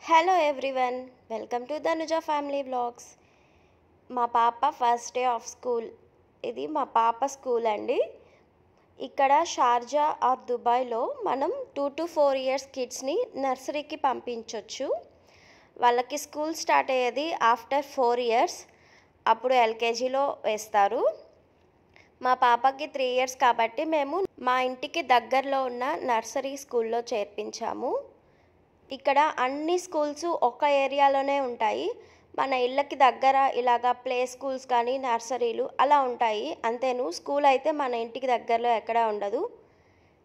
Hello everyone, welcome to Dhanuja family vlogs. మా పాప first day of school. ఇది మా పాప స్కూల్ అండి. ఇక్కడ షార్జా ఆర్ దుబాయ్లో మనం 2 to 4 years కిడ్స్ని నర్సరీకి పంపించవచ్చు. వాళ్ళకి స్కూల్ స్టార్ట్ అయ్యేది ఆఫ్టర్ 4 years. అప్పుడు ఎల్కేజీలో వేస్తారు. మా పాపకి 3 years కాబట్టి మేము మా ఇంటికి దగ్గరలో ఉన్న నర్సరీ స్కూల్లో చేర్పించాము. ఇక్కడ అన్ని స్కూల్స్ ఒక ఏరియాలోనే ఉంటాయి. మన ఇళ్ళకి దగ్గర ఇలాగా ప్లే స్కూల్స్ కానీ నర్సరీలు అలా ఉంటాయి. అంతేను, స్కూల్ అయితే మన ఇంటికి దగ్గరలో ఎక్కడ ఉండదు.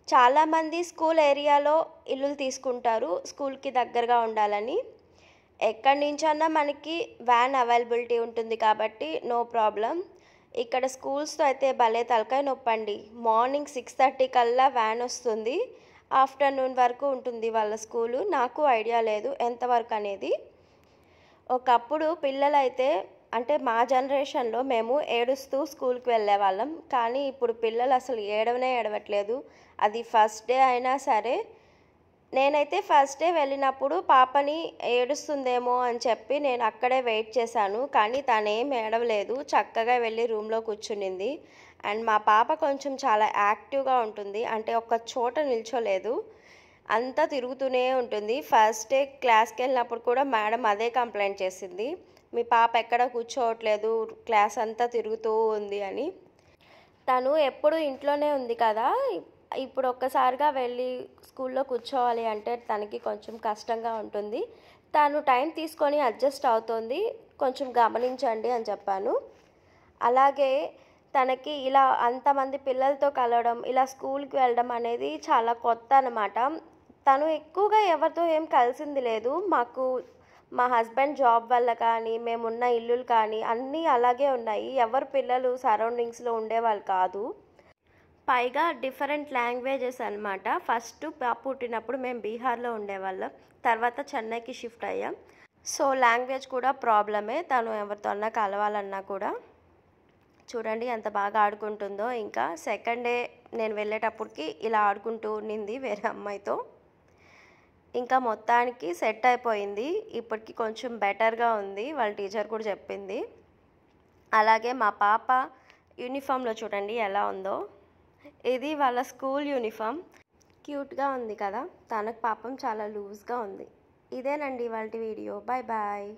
చాలామంది స్కూల్ ఏరియాలో ఇల్లులు తీసుకుంటారు స్కూల్కి దగ్గరగా ఉండాలని. ఎక్కడి నుంచన్నా మనకి వ్యాన్ అవైలబిలిటీ ఉంటుంది కాబట్టి నో ప్రాబ్లం. ఇక్కడ స్కూల్స్తో అయితే భలే తలకాయ నొప్పండి. మార్నింగ్ 6:30 కల్లా వ్యాన్ వస్తుంది. ఆఫ్టర్నూన్ వరకు ఉంటుంది వాళ్ళ స్కూలు. నాకు ఐడియా లేదు ఎంతవరకు అనేది. ఒకప్పుడు పిల్లలైతే అంటే మా జనరేషన్లో మేము ఏడుస్తూ స్కూల్కి వెళ్ళేవాళ్ళం. కానీ ఇప్పుడు పిల్లలు అసలు ఏడవట్లేదు. అది ఫస్ట్ డే అయినా సరే. నేనైతే ఫస్ట్ డే వెళ్ళినప్పుడు పాపని ఏడుస్తుందేమో అని చెప్పి నేను అక్కడే వెయిట్ చేశాను. కానీ తనేం ఏడవలేదు, చక్కగా వెళ్ళి రూమ్లో కూర్చునింది. అండ్ మా పాప కొంచెం చాలా యాక్టివ్గా ఉంటుంది, అంటే ఒక చోట నిల్చోలేదు, అంతా తిరుగుతూనే ఉంటుంది. ఫస్ట్ డే క్లాస్కి వెళ్ళినప్పుడు కూడా మేడం అదే కంప్లైంట్ చేసింది, మీ పాప ఎక్కడ కూర్చోవట్లేదు, క్లాస్ అంతా తిరుగుతూ ఉంది అని. తను ఎప్పుడు ఇంట్లోనే ఉంది కదా, ఇప్పుడు ఒక్కసారిగా వెళ్ళి స్కూల్లో కూర్చోవాలి అంటే తనకి కొంచెం కష్టంగా ఉంటుంది. తను టైం తీసుకొని అడ్జస్ట్ అవుతుంది, కొంచెం గమనించండి అని చెప్పాను. అలాగే తనకి ఇలా అంతమంది పిల్లలతో కలవడం, ఇలా స్కూల్కి వెళ్ళడం అనేది చాలా కొత్త అన్నమాట. తను ఎక్కువగా ఎవరితో ఏం కలిసింది లేదు. మాకు మా హస్బెండ్ జాబ్ వల్ల కానీ మేమున్న ఇల్లులు కానీ అన్నీ అలాగే ఉన్నాయి. ఎవరు పిల్లలు సరౌండింగ్స్లో ఉండేవాళ్ళు కాదు. పైగా డిఫరెంట్ లాంగ్వేజెస్ అనమాట. ఫస్ట్ పుట్టినప్పుడు మేము బీహార్లో ఉండేవాళ్ళం, తర్వాత చెన్నైకి షిఫ్ట్ అయ్యాం. సో లాంగ్వేజ్ కూడా ప్రాబ్లమే. తను ఎవరితో అన్నా కలవాలన్నా కూడా. చూడండి ఎంత బాగా ఆడుకుంటుందో. ఇంకా సెకండ్ డే నేను వెళ్ళేటప్పటికి ఇలా ఆడుకుంటూ ఉండింది వేరే అమ్మాయితో. ఇంకా మొత్తానికి సెట్ అయిపోయింది. ఇప్పటికి కొంచెం బెటర్గా ఉంది, వాళ్ళ టీచర్ కూడా చెప్పింది. అలాగే మా పాప యూనిఫామ్లో చూడండి ఎలా ఉందో. ఇది వాళ్ళ స్కూల్ యూనిఫామ్. క్యూట్గా ఉంది కదా. తనకు పాపం చాలా లూజ్గా ఉంది. ఇదేనండి వాళ్ళ వీడియో. Bye bye.